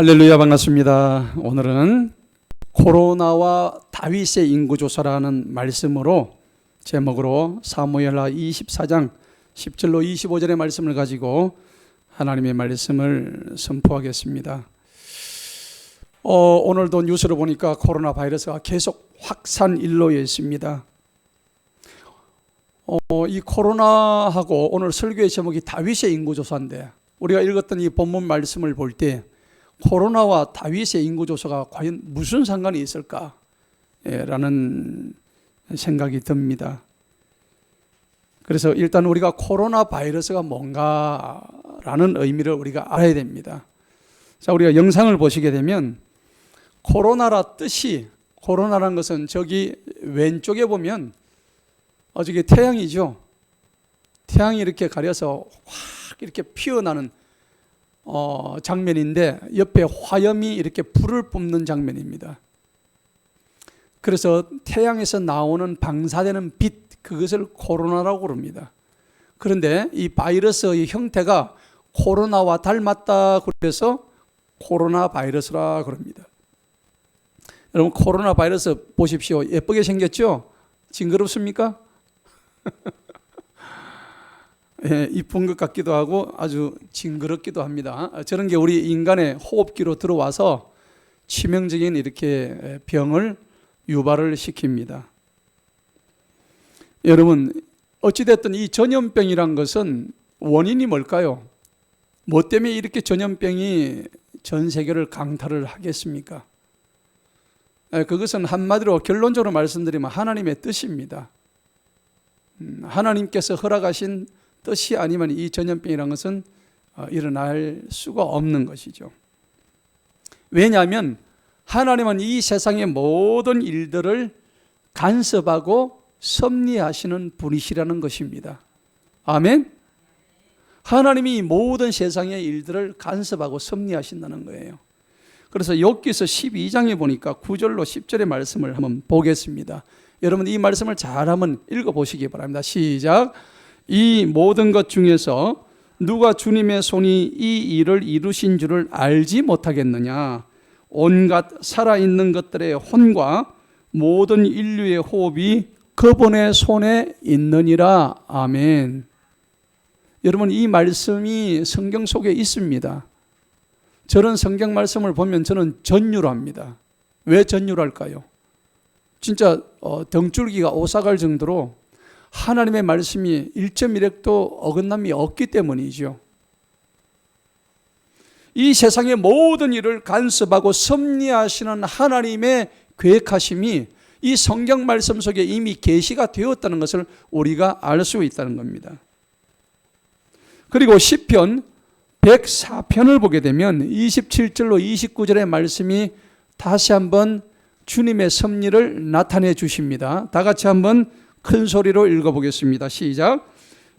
할렐루야, 반갑습니다. 오늘은 코로나와 다윗의 인구조사라는 말씀으로 제목으로 사무엘하 24장 10절로 25절의 말씀을 가지고 하나님의 말씀을 선포하겠습니다. 오늘도 뉴스를 보니까 코로나 바이러스가 계속 확산 일로에 있습니다. 이 코로나하고 오늘 설교의 제목이 다윗의 인구조사인데, 우리가 읽었던 이 본문 말씀을 볼 때 코로나와 다윗의 인구조사가 과연 무슨 상관이 있을까? 라는 생각이 듭니다. 그래서 일단 우리가 코로나 바이러스가 뭔가라는 의미를 우리가 알아야 됩니다. 자, 우리가 영상을 보시게 되면 코로나라 뜻이, 코로나라는 것은 저기 왼쪽에 보면 저기 태양이죠. 태양이 이렇게 가려서 확 이렇게 피어나는 장면인데, 옆에 화염이 이렇게 불을 뿜는 장면입니다. 그래서 태양에서 나오는 방사되는 빛, 그것을 코로나라고 그럽니다. 그런데 이 바이러스의 형태가 코로나와 닮았다 그래서 코로나 바이러스라 그럽니다. 여러분, 코로나 바이러스 보십시오. 예쁘게 생겼죠? 징그럽습니까? 예, 이쁜 것 같기도 하고 아주 징그럽기도 합니다. 저런 게 우리 인간의 호흡기로 들어와서 치명적인 이렇게 병을 유발을 시킵니다. 여러분, 어찌됐든 이 전염병이란 것은 원인이 뭘까요? 뭐 때문에 이렇게 전염병이 전 세계를 강타를 하겠습니까? 그것은 한마디로 결론적으로 말씀드리면 하나님의 뜻입니다. 하나님께서 허락하신 뜻이 아니면 이 전염병이라는 것은 일어날 수가 없는 것이죠. 왜냐하면 하나님은 이 세상의 모든 일들을 간섭하고 섭리하시는 분이시라는 것입니다. 아멘? 하나님이 모든 세상의 일들을 간섭하고 섭리하신다는 거예요. 그래서 욥기서 12장에 보니까 9절로 10절의 말씀을 한번 보겠습니다. 여러분, 이 말씀을 잘 한번 읽어보시기 바랍니다. 시작. 이 모든 것 중에서 누가 주님의 손이 이 일을 이루신 줄을 알지 못하겠느냐? 온갖 살아있는 것들의 혼과 모든 인류의 호흡이 그분의 손에 있느니라. 아멘. 여러분, 이 말씀이 성경 속에 있습니다. 저런 성경 말씀을 보면 저는 전율합니다. 왜 전율할까요? 진짜 등줄기가 오싹할 정도로 하나님의 말씀이 1.1획도 어긋남이 없기 때문이죠. 이 세상의 모든 일을 간섭하고 섭리하시는 하나님의 계획하심이 이 성경 말씀 속에 이미 계시가 되었다는 것을 우리가 알 수 있다는 겁니다. 그리고 시편 104편을 보게 되면 27절로 29절의 말씀이 다시 한번 주님의 섭리를 나타내 주십니다. 다 같이 한번 큰 소리로 읽어보겠습니다. 시작.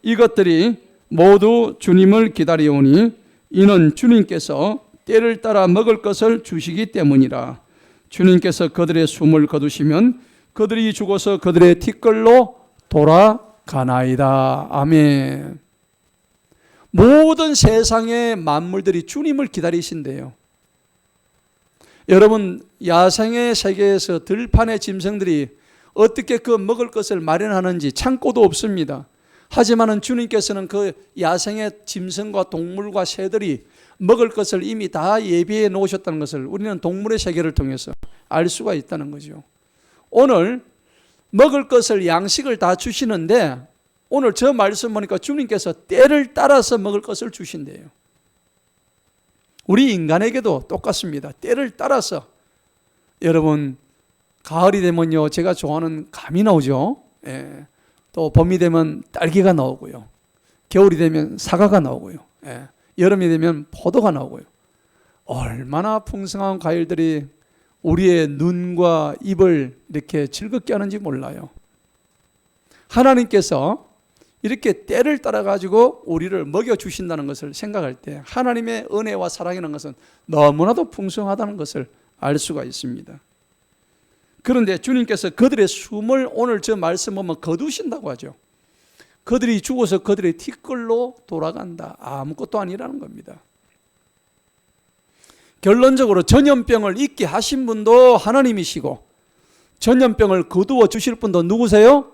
이것들이 모두 주님을 기다리오니 이는 주님께서 때를 따라 먹을 것을 주시기 때문이라. 주님께서 그들의 숨을 거두시면 그들이 죽어서 그들의 티끌로 돌아가나이다. 아멘. 모든 세상의 만물들이 주님을 기다리신대요. 여러분, 야생의 세계에서 들판의 짐승들이 어떻게 그 먹을 것을 마련하는지 창고도 없습니다. 하지만은 주님께서는 그 야생의 짐승과 동물과 새들이 먹을 것을 이미 다 예비해 놓으셨다는 것을 우리는 동물의 세계를 통해서 알 수가 있다는 거죠. 오늘 먹을 것을 양식을 다 주시는데, 오늘 저 말씀 보니까 주님께서 때를 따라서 먹을 것을 주신대요. 우리 인간에게도 똑같습니다. 때를 따라서. 여러분, 가을이 되면요, 제가 좋아하는 감이 나오죠. 예. 또 봄이 되면 딸기가 나오고요. 겨울이 되면 사과가 나오고요. 예. 여름이 되면 포도가 나오고요. 얼마나 풍성한 과일들이 우리의 눈과 입을 이렇게 즐겁게 하는지 몰라요. 하나님께서 이렇게 때를 따라 가지고 우리를 먹여주신다는 것을 생각할 때 하나님의 은혜와 사랑이라는 것은 너무나도 풍성하다는 것을 알 수가 있습니다. 그런데 주님께서 그들의 숨을 오늘 저 말씀 보면 거두신다고 하죠. 그들이 죽어서 그들의 티끌로 돌아간다. 아무것도 아니라는 겁니다. 결론적으로 전염병을 잊게 하신 분도 하나님이시고 전염병을 거두어 주실 분도 누구세요?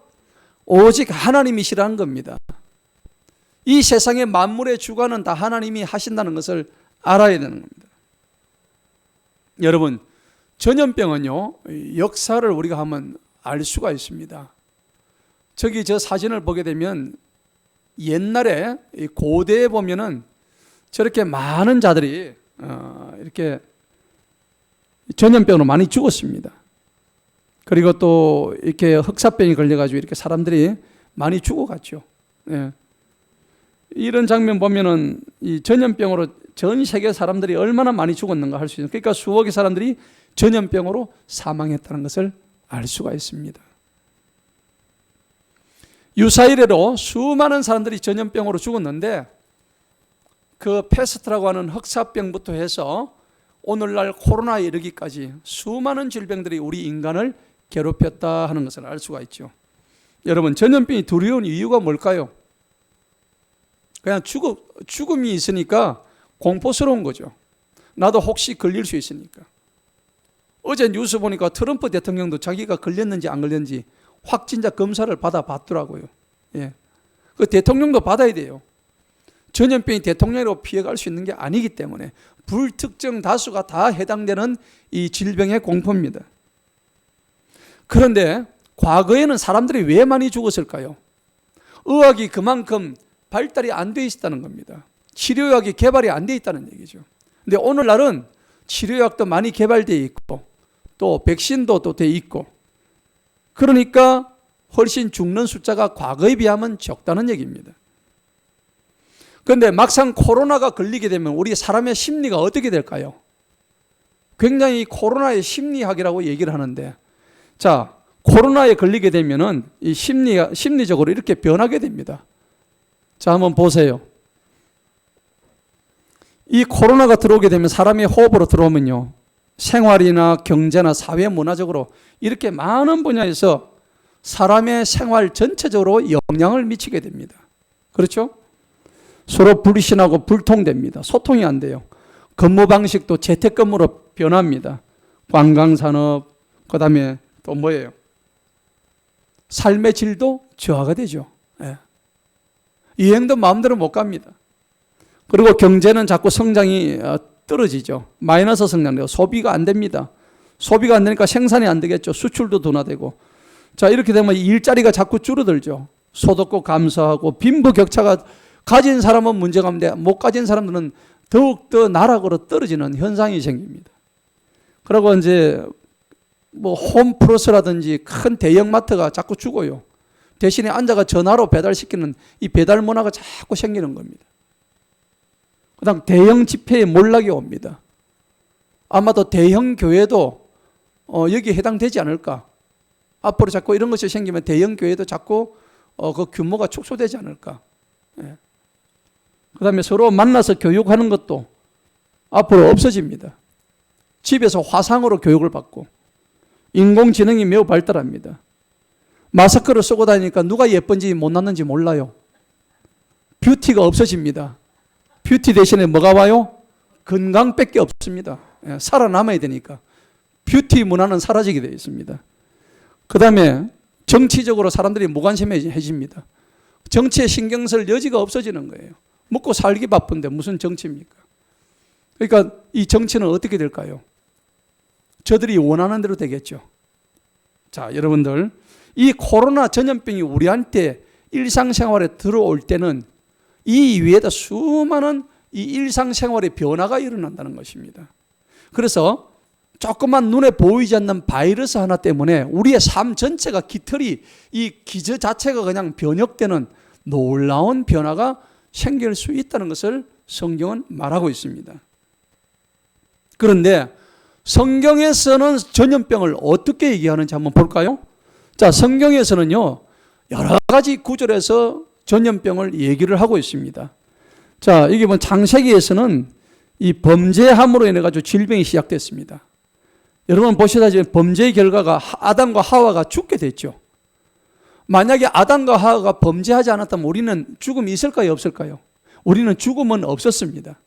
오직 하나님이시라는 겁니다. 이 세상의 만물의 주관은 다 하나님이 하신다는 것을 알아야 되는 겁니다. 여러분, 전염병은요, 역사를 우리가 한번 알 수가 있습니다. 저기 저 사진을 보게 되면 옛날에 고대에 보면은 저렇게 많은 자들이 이렇게 전염병으로 많이 죽었습니다. 그리고 또 이렇게 흑사병이 걸려가지고 이렇게 사람들이 많이 죽어갔죠. 예. 이런 장면 보면은 이 전염병으로 전 세계 사람들이 얼마나 많이 죽었는가 할 수 있는, 그러니까 수억의 사람들이 전염병으로 사망했다는 것을 알 수가 있습니다. 유사 이래로 수많은 사람들이 전염병으로 죽었는데 그 패스트라고 하는 흑사병부터 해서 오늘날 코로나에 이르기까지 수많은 질병들이 우리 인간을 괴롭혔다 하는 것을 알 수가 있죠. 여러분, 전염병이 두려운 이유가 뭘까요? 그냥 죽음이 있으니까 공포스러운 거죠. 나도 혹시 걸릴 수 있으니까. 어제 뉴스 보니까 트럼프 대통령도 자기가 걸렸는지 안 걸렸는지 확진자 검사를 받아봤더라고요. 예. 그 대통령도 받아야 돼요. 전염병이 대통령으로 피해갈 수 있는 게 아니기 때문에 불특정 다수가 다 해당되는 이 질병의 공포입니다. 그런데 과거에는 사람들이 왜 많이 죽었을까요? 의학이 그만큼 발달이 안 돼 있었다는 겁니다. 치료약이 개발이 안 돼 있다는 얘기죠. 근데 오늘날은 치료약도 많이 개발되어 있고 또 백신도 또 돼 있고, 그러니까 훨씬 죽는 숫자가 과거에 비하면 적다는 얘기입니다. 그런데 막상 코로나가 걸리게 되면 우리 사람의 심리가 어떻게 될까요? 굉장히 코로나의 심리학이라고 얘기를 하는데, 자, 코로나에 걸리게 되면은 이 심리적으로 이렇게 변하게 됩니다. 자, 한번 보세요. 이 코로나가 들어오게 되면 사람의 호흡으로 들어오면요, 생활이나 경제나 사회 문화적으로 이렇게 많은 분야에서 사람의 생활 전체적으로 영향을 미치게 됩니다. 그렇죠? 서로 불신하고 불통됩니다. 소통이 안 돼요. 근무 방식도 재택근무로 변합니다. 관광산업, 그 다음에 또 뭐예요? 삶의 질도 저하가 되죠. 예. 여행도 마음대로 못 갑니다. 그리고 경제는 자꾸 성장이 떨어지죠. 마이너스 성장돼요. 소비가 안 됩니다. 소비가 안 되니까 생산이 안 되겠죠. 수출도 둔화되고. 자, 이렇게 되면 일자리가 자꾸 줄어들죠. 소득고 감소하고 빈부격차가, 가진 사람은 문제가 없는데 못 가진 사람들은 더욱더 나락으로 떨어지는 현상이 생깁니다. 그리고 이제 뭐 홈플러스라든지 큰 대형마트가 자꾸 죽어요. 대신에 앉아가 전화로 배달시키는 이 배달 문화가 자꾸 생기는 겁니다. 그 다음 대형 집회에 몰락이 옵니다. 아마도 대형 교회도 여기에 해당되지 않을까. 앞으로 자꾸 이런 것이 생기면 대형 교회도 자꾸 그 규모가 축소되지 않을까. 예. 그 다음에 서로 만나서 교육하는 것도 앞으로 없어집니다. 집에서 화상으로 교육을 받고, 인공지능이 매우 발달합니다. 마스크를 쓰고 다니니까 누가 예쁜지 못났는지 몰라요. 뷰티가 없어집니다. 뷰티 대신에 뭐가 와요? 건강밖에 없습니다. 예, 살아남아야 되니까. 뷰티 문화는 사라지게 되어 있습니다. 그 다음에 정치적으로 사람들이 무관심해집니다. 정치에 신경 쓸 여지가 없어지는 거예요. 먹고 살기 바쁜데 무슨 정치입니까? 그러니까 이 정치는 어떻게 될까요? 저들이 원하는 대로 되겠죠. 자, 여러분들, 이 코로나 전염병이 우리한테 일상생활에 들어올 때는 이 위에다 수많은 이 일상생활의 변화가 일어난다는 것입니다. 그래서 조금만 눈에 보이지 않는 바이러스 하나 때문에 우리의 삶 전체가 깃털이, 이 기저 자체가 그냥 변혁되는 놀라운 변화가 생길 수 있다는 것을 성경은 말하고 있습니다. 그런데 성경에서는 전염병을 어떻게 얘기하는지 한번 볼까요? 자, 성경에서는요, 여러 가지 구절에서 전염병을 얘기를 하고 있습니다. 자, 이게 뭐 창세기에서는 이 범죄함으로 인해 가지고 질병이 시작됐습니다. 여러분 보시다시피 범죄의 결과가 아담과 하와가 죽게 됐죠. 만약에 아담과 하와가 범죄하지 않았다면 우리는 죽음이 있을까요, 없을까요? 우리는 죽음은 없었습니다.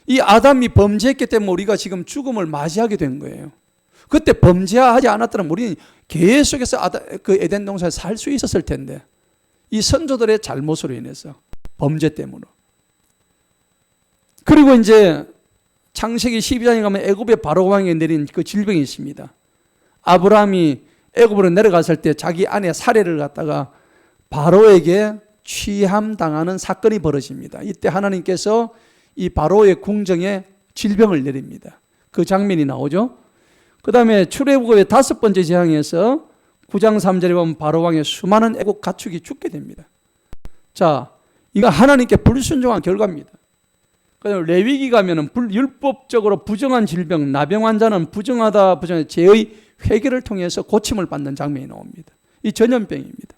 이 아담이 범죄했기 때문에 우리가 지금 죽음을 맞이하게 된 거예요. 그때 범죄하지 않았더라면 우리는 계속해서 그 에덴 동산에 살 수 있었을 텐데, 이 선조들의 잘못으로 인해서, 범죄 때문에. 그리고 이제 창세기 12장에 가면 애굽의 바로 왕에 내린 그 질병이 있습니다. 아브라함이 애굽으로 내려갔을 때 자기 아내 사레를 갖다가 바로에게 취함당하는 사건이 벌어집니다. 이때 하나님께서 이 바로의 궁정에 질병을 내립니다. 그 장면이 나오죠. 그 다음에 출애굽의 5번째 재앙에서 9장 3절에 보면 바로 왕의 수많은 애국 가축이 죽게 됩니다. 자, 이거 하나님께 불순종한 결과입니다. 그래서 레위기 가면은 율법적으로 부정한 질병, 나병 환자는 부정하다, 부정하다, 죄의 회개를 통해서 고침을 받는 장면이 나옵니다. 이 전염병입니다.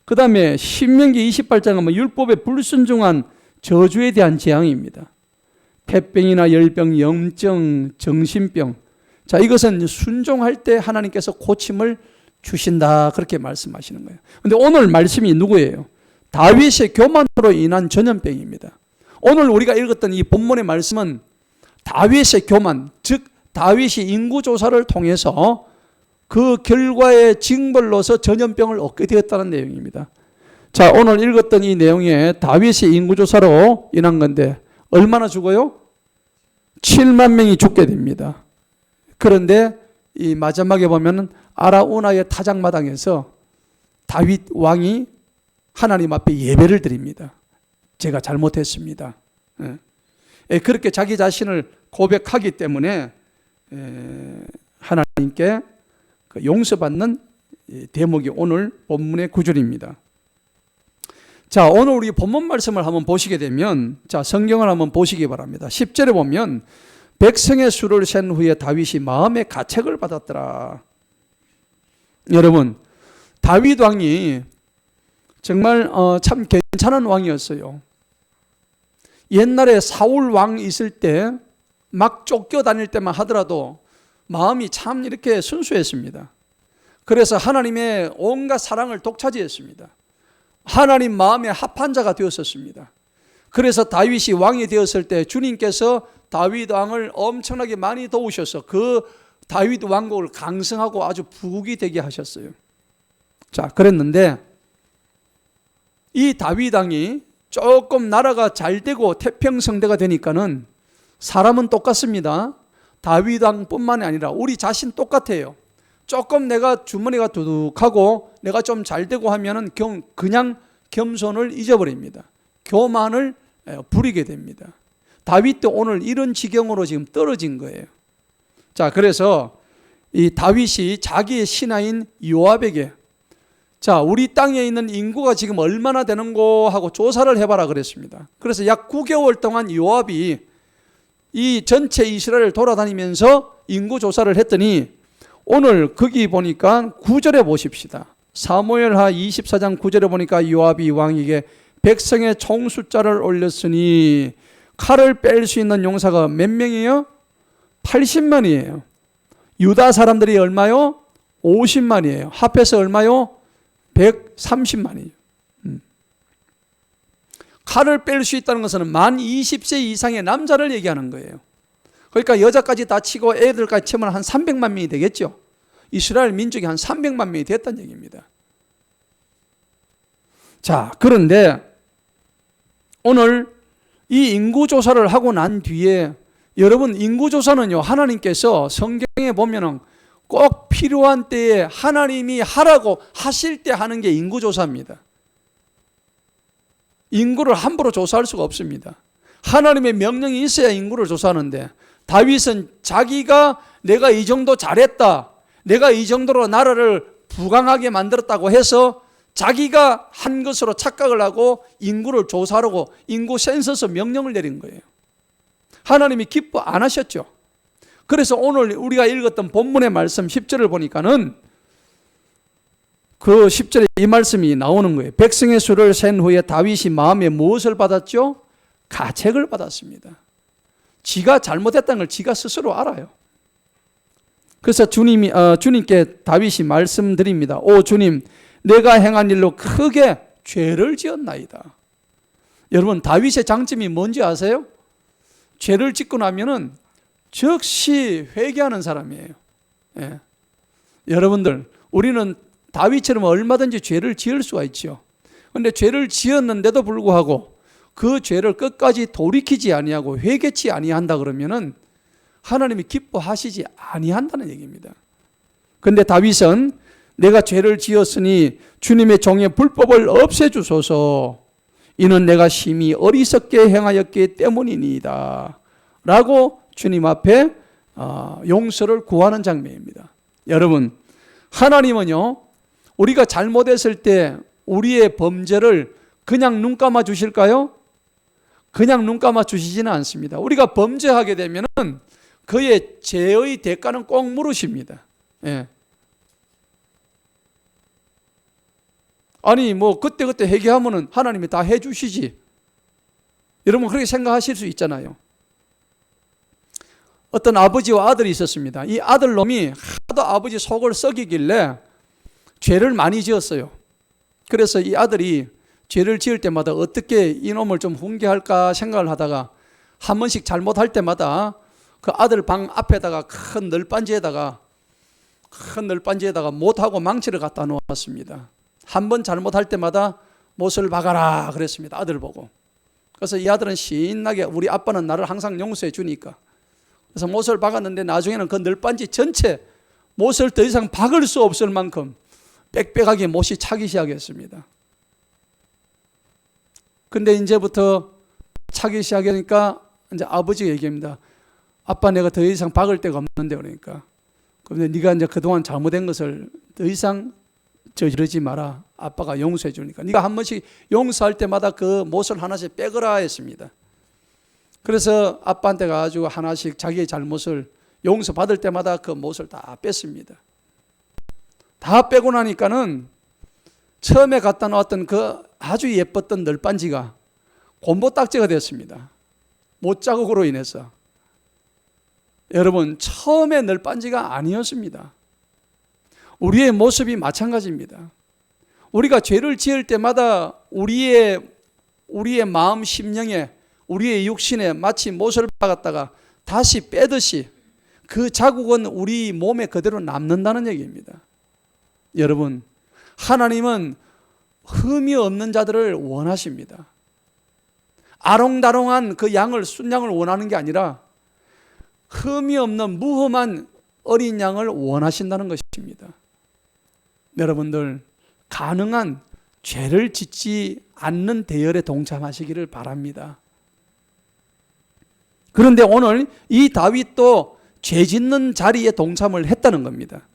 그 다음에 신명기 28장 가면 율법에 불순종한 저주에 대한 재앙입니다. 폐병이나 열병, 염증, 정신병. 자, 이것은 순종할 때 하나님께서 고침을 주신다, 그렇게 말씀하시는 거예요. 그런데 오늘 말씀이 누구예요? 다윗의 교만으로 인한 전염병입니다. 오늘 우리가 읽었던 이 본문의 말씀은 다윗의 교만, 즉 다윗이 인구조사를 통해서 그 결과의 징벌로서 전염병을 얻게 되었다는 내용입니다. 자, 오늘 읽었던 이 내용에 다윗이 인구조사로 인한 건데 얼마나 죽어요? 7만 명이 죽게 됩니다. 그런데 이 마지막에 보면은 아라우나의 타작마당에서 다윗 왕이 하나님 앞에 예배를 드립니다. 제가 잘못했습니다. 그렇게 자기 자신을 고백하기 때문에 하나님께 용서받는 대목이 오늘 본문의 구절입니다. 자, 오늘 우리 본문 말씀을 한번 보시게 되면, 자, 성경을 한번 보시기 바랍니다. 10절에 보면 백성의 수를 센 후에 다윗이 마음의 가책을 받았더라. 여러분, 다윗 왕이 정말 참 괜찮은 왕이었어요. 옛날에 사울 왕 있을 때 막 쫓겨다닐 때만 하더라도 마음이 참 이렇게 순수했습니다. 그래서 하나님의 온갖 사랑을 독차지했습니다. 하나님 마음에 합한 자가 되었었습니다. 그래서 다윗이 왕이 되었을 때 주님께서 다윗 왕을 엄청나게 많이 도우셔서 그 다윗 왕국을 강성하고 아주 부국이 되게 하셨어요. 자, 그랬는데 이 다윗 왕이 조금 나라가 잘 되고 태평성대가 되니까는 사람은 똑같습니다. 다윗 왕뿐만이 아니라 우리 자신 똑같아요. 조금 내가 주머니가 두둑하고 내가 좀 잘 되고 하면은 그냥 겸손을 잊어버립니다. 교만을 부리게 됩니다. 다윗도 오늘 이런 지경으로 지금 떨어진 거예요. 자, 그래서 이 다윗이 자기의 신하인 요압에게, 자, 우리 땅에 있는 인구가 지금 얼마나 되는고 하고 조사를 해봐라 그랬습니다. 그래서 약 9개월 동안 요압이 이 전체 이스라엘을 돌아다니면서 인구 조사를 했더니 오늘 거기 보니까 9절에 보십시다. 사무엘하 24장 9절에 보니까 요압이 왕에게 백성의 총 숫자를 올렸으니 칼을 뺄 수 있는 용사가 몇 명이에요? 80만이에요. 유다 사람들이 얼마요? 50만이에요. 합해서 얼마요? 130만이에요. 칼을 뺄 수 있다는 것은 만 20세 이상의 남자를 얘기하는 거예요. 그러니까 여자까지 다 치고 애들까지 치면 한 300만 명이 되겠죠. 이스라엘 민족이 한 300만 명이 됐다는 얘기입니다. 자, 그런데 오늘 이 인구조사를 하고 난 뒤에, 여러분, 인구조사는요, 하나님께서 성경에 보면은 꼭 필요한 때에 하나님이 하라고 하실 때 하는 게 인구조사입니다. 인구를 함부로 조사할 수가 없습니다. 하나님의 명령이 있어야 인구를 조사하는데, 다윗은 자기가 내가 이 정도 잘했다, 내가 이 정도로 나라를 부강하게 만들었다고 해서 자기가 한 것으로 착각을 하고 인구를 조사하고 인구 센서스 명령을 내린 거예요. 하나님이 기뻐 안 하셨죠. 그래서 오늘 우리가 읽었던 본문의 말씀 10절을 보니까는 그 10절에 이 말씀이 나오는 거예요. 백성의 수를 센 후에 다윗이 마음에 무엇을 받았죠? 가책을 받았습니다. 지가 잘못했다는 걸 지가 스스로 알아요. 그래서 주님께 다윗이 말씀드립니다. 오 주님, 내가 행한 일로 크게 죄를 지었나이다. 여러분, 다윗의 장점이 뭔지 아세요? 죄를 짓고 나면은 즉시 회개하는 사람이에요. 예. 여러분들, 우리는 다윗처럼 얼마든지 죄를 지을 수가 있죠. 그런데 죄를 지었는데도 불구하고 그 죄를 끝까지 돌이키지 아니하고 회개치 아니한다 그러면은 하나님이 기뻐하시지 아니한다는 얘기입니다. 그런데 다윗은 내가 죄를 지었으니 주님의 종의 불법을 없애주소서, 이는 내가 심히 어리석게 행하였기 때문이니이다 라고 주님 앞에 용서를 구하는 장면입니다. 여러분, 하나님은요, 우리가 잘못했을 때 우리의 범죄를 그냥 눈 감아 주실까요? 그냥 눈 감아 주시지는 않습니다. 우리가 범죄하게 되면은 그의 죄의 대가는 꼭 물으십니다. 예. 아니 뭐 그때그때 회개하면은 하나님이 다 해주시지. 여러분 그렇게 생각하실 수 있잖아요. 어떤 아버지와 아들이 있었습니다. 이 아들놈이 하도 아버지 속을 썩이길래 죄를 많이 지었어요. 그래서 이 아들이 죄를 지을 때마다 어떻게 이놈을 좀 훈계할까 생각을 하다가 한 번씩 잘못할 때마다 그 아들 방 앞에다가 큰 널빤지에다가 못하고 망치를 갖다 놓았습니다. 한 번 잘못할 때마다 못을 박아라 그랬습니다. 아들 보고. 그래서 이 아들은 신나게 우리 아빠는 나를 항상 용서해 주니까. 그래서 못을 박았는데 나중에는 그 널빤지 전체 못을 더 이상 박을 수 없을 만큼 빽빽하게 못이 차기 시작했습니다. 근데 이제부터 차기 시작하니까 이제 아버지가 얘기합니다. 아빠 내가 더 이상 박을 데가 없는데 그러니까. 그런데 네가 이제 그동안 잘못된 것을 더 이상 저지르지 마라. 아빠가 용서해 주니까. 네가 한 번씩 용서할 때마다 그 못을 하나씩 빼거라 했습니다. 그래서 아빠한테 가지고 하나씩 자기의 잘못을 용서받을 때마다 그 못을 다 뺐습니다. 다 빼고 나니까는 처음에 갖다 놓았던 그 아주 예뻤던 널빤지가 곰보딱지가 됐습니다. 못 자국으로 인해서. 여러분, 처음에 널빤지가 아니었습니다. 우리의 모습이 마찬가지입니다. 우리가 죄를 지을 때마다 우리의 마음 심령에, 우리의 육신에 마치 못을 박았다가 다시 빼듯이 그 자국은 우리 몸에 그대로 남는다는 얘기입니다. 여러분, 하나님은 흠이 없는 자들을 원하십니다. 아롱다롱한 그 양을, 순양을 원하는 게 아니라 흠이 없는 무흠한 어린 양을 원하신다는 것입니다. 여러분들, 가능한 죄를 짓지 않는 대열에 동참하시기를 바랍니다. 그런데 오늘 이 다윗도 죄 짓는 자리에 동참을 했다는 겁니다.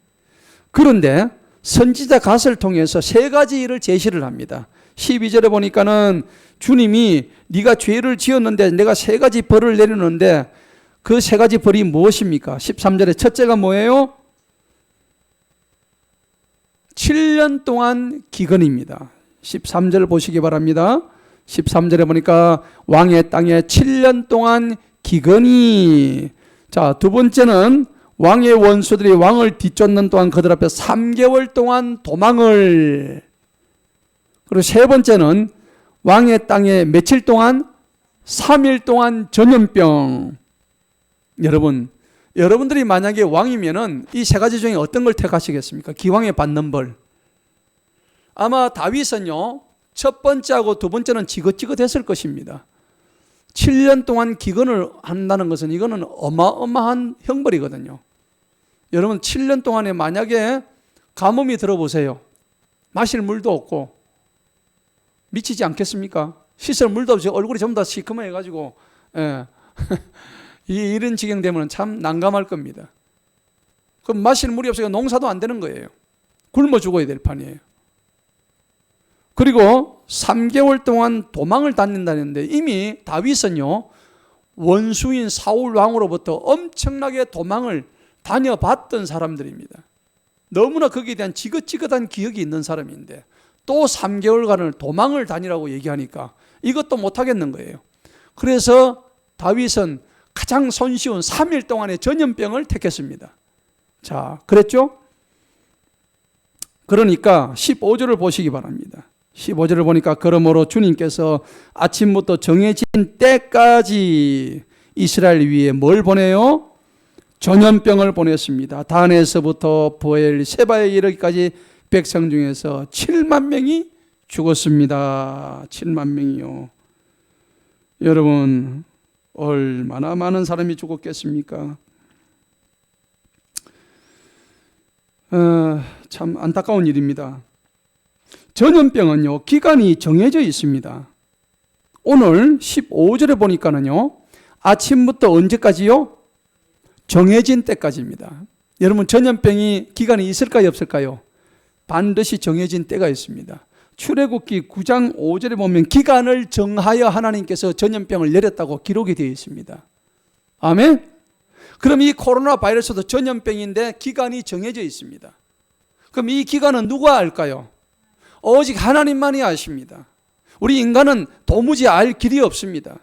그런데 선지자 갓을 통해서 세 가지 일을 제시를 합니다. 12절에 보니까는 주님이 네가 죄를 지었는데 내가 세 가지 벌을 내리는데 그 세 가지 벌이 무엇입니까? 13절에 첫째가 뭐예요? 7년 동안 기근입니다. 13절 보시기 바랍니다. 13절에 보니까 왕의 땅에 7년 동안 기근이. 자, 두 번째는 왕의 원수들이 왕을 뒤쫓는 동안 그들 앞에 3개월 동안 도망을. 그리고 세 번째는 왕의 땅에 며칠 동안? 3일 동안 전염병. 여러분들이 만약에 왕이면은 이 세 가지 중에 어떤 걸 택하시겠습니까? 기왕에 받는 벌. 아마 다윗은요, 첫 번째하고 두 번째는 지긋지긋했을 것입니다. 7년 동안 기근을 한다는 것은 이거는 어마어마한 형벌이거든요. 여러분, 7년 동안에 만약에 가뭄이 들어보세요. 마실 물도 없고 미치지 않겠습니까? 씻을 물도 없이 얼굴이 전부 다 시커매가지고 이런 지경 되면 참 난감할 겁니다. 그럼 마실 물이 없으니까 농사도 안 되는 거예요. 굶어 죽어야 될 판이에요. 그리고 3개월 동안 도망을 다닌다는데 이미 다윗은요, 원수인 사울 왕으로부터 엄청나게 도망을 다녀봤던 사람들입니다. 너무나 거기에 대한 지긋지긋한 기억이 있는 사람인데 또 3개월간을 도망을 다니라고 얘기하니까 이것도 못하겠는 거예요. 그래서 다윗은 가장 손쉬운 3일 동안의 전염병을 택했습니다. 자, 그랬죠? 그러니까 15절을 보시기 바랍니다. 15절을 보니까 그러므로 주님께서 아침부터 정해진 때까지 이스라엘 위에 뭘 보내요? 전염병을 보냈습니다. 단에서부터 보엘, 세바에 이르기까지 백성 중에서 7만 명이 죽었습니다. 7만 명이요. 여러분, 얼마나 많은 사람이 죽었겠습니까? 참 안타까운 일입니다. 전염병은요, 기간이 정해져 있습니다. 오늘 15절에 보니까는요, 아침부터 언제까지요? 정해진 때까지입니다. 여러분, 전염병이 기간이 있을까요, 없을까요? 반드시 정해진 때가 있습니다. 출애굽기 9장 5절에 보면 기간을 정하여 하나님께서 전염병을 내렸다고 기록이 되어 있습니다. 아멘? 그럼 이 코로나 바이러스도 전염병인데 기간이 정해져 있습니다. 그럼 이 기간은 누가 알까요? 오직 하나님만이 아십니다. 우리 인간은 도무지 알 길이 없습니다.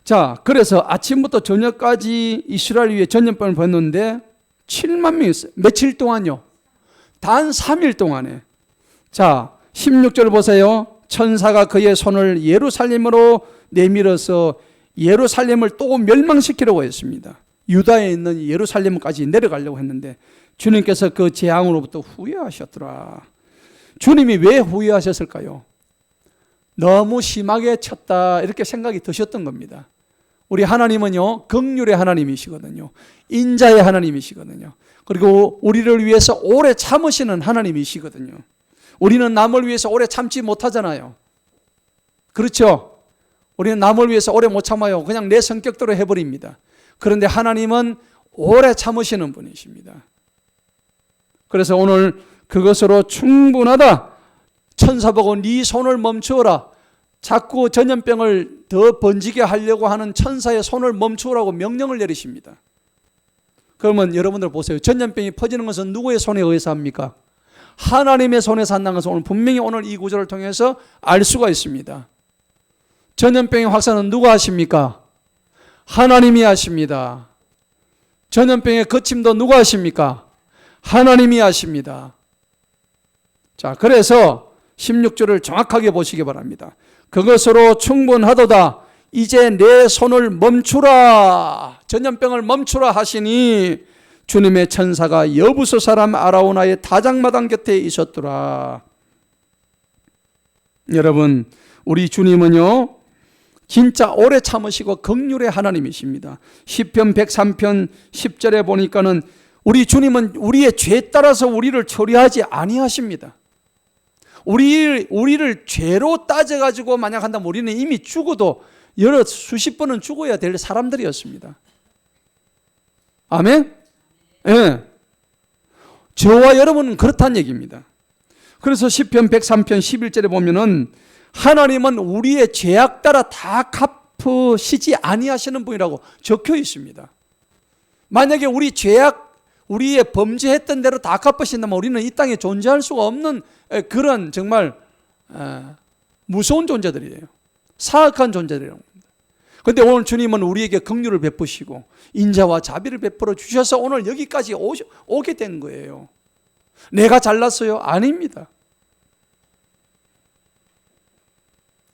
자, 그래서 아침부터 저녁까지 이스라엘 위에 전염병을 보냈는데 7만 명이었어요. 며칠 동안요? 단 3일 동안에. 자, 16절 보세요. 천사가 그의 손을 예루살렘으로 내밀어서 예루살렘을 또 멸망시키려고 했습니다. 유다에 있는 예루살렘까지 내려가려고 했는데 주님께서 그 재앙으로부터 후회하셨더라. 주님이 왜 후회하셨을까요? 너무 심하게 쳤다 이렇게 생각이 드셨던 겁니다. 우리 하나님은요, 긍휼의 하나님이시거든요. 인자의 하나님이시거든요. 그리고 우리를 위해서 오래 참으시는 하나님이시거든요. 우리는 남을 위해서 오래 참지 못하잖아요. 그렇죠? 우리는 남을 위해서 오래 못 참아요. 그냥 내 성격대로 해버립니다. 그런데 하나님은 오래 참으시는 분이십니다. 그래서 오늘 그것으로 충분하다. 천사 보고 네 손을 멈추어라. 자꾸 전염병을 더 번지게 하려고 하는 천사의 손을 멈추라고 명령을 내리십니다. 그러면 여러분들 보세요. 전염병이 퍼지는 것은 누구의 손에 의해서 합니까? 하나님의 손에서 한다는 것을 분명히 오늘 이 구절을 통해서 알 수가 있습니다. 전염병의 확산은 누가 하십니까? 하나님이 하십니다. 전염병의 거침도 누가 하십니까? 하나님이 하십니다. 자, 그래서 16절을 정확하게 보시기 바랍니다. 그것으로 충분하도다. 이제 내 손을 멈추라. 전염병을 멈추라 하시니 주님의 천사가 여부수 사람 아라우나의 다장마당 곁에 있었더라. 여러분, 우리 주님은요, 진짜 오래 참으시고 긍휼의 하나님이십니다. 시편 103편 10절에 보니까는 우리 주님은 우리의 죄에 따라서 우리를 처리하지 아니하십니다. 우리를 죄로 따져가지고 만약 한다면 우리는 이미 죽어도 여러 수십 번은 죽어야 될 사람들이었습니다. 아멘? 예. 저와 여러분은 그렇다는 얘기입니다. 그래서 시편 103편 11절에 보면은 하나님은 우리의 죄악 따라 다 갚으시지 아니하시는 분이라고 적혀 있습니다. 만약에 우리의 범죄했던 대로 다 갚으신다면 우리는 이 땅에 존재할 수가 없는 그런 정말 무서운 존재들이에요. 사악한 존재들이라고 합니다. 그런데 오늘 주님은 우리에게 긍휼을 베푸시고 인자와 자비를 베풀어 주셔서 오늘 여기까지 오게 된 거예요. 내가 잘났어요? 아닙니다.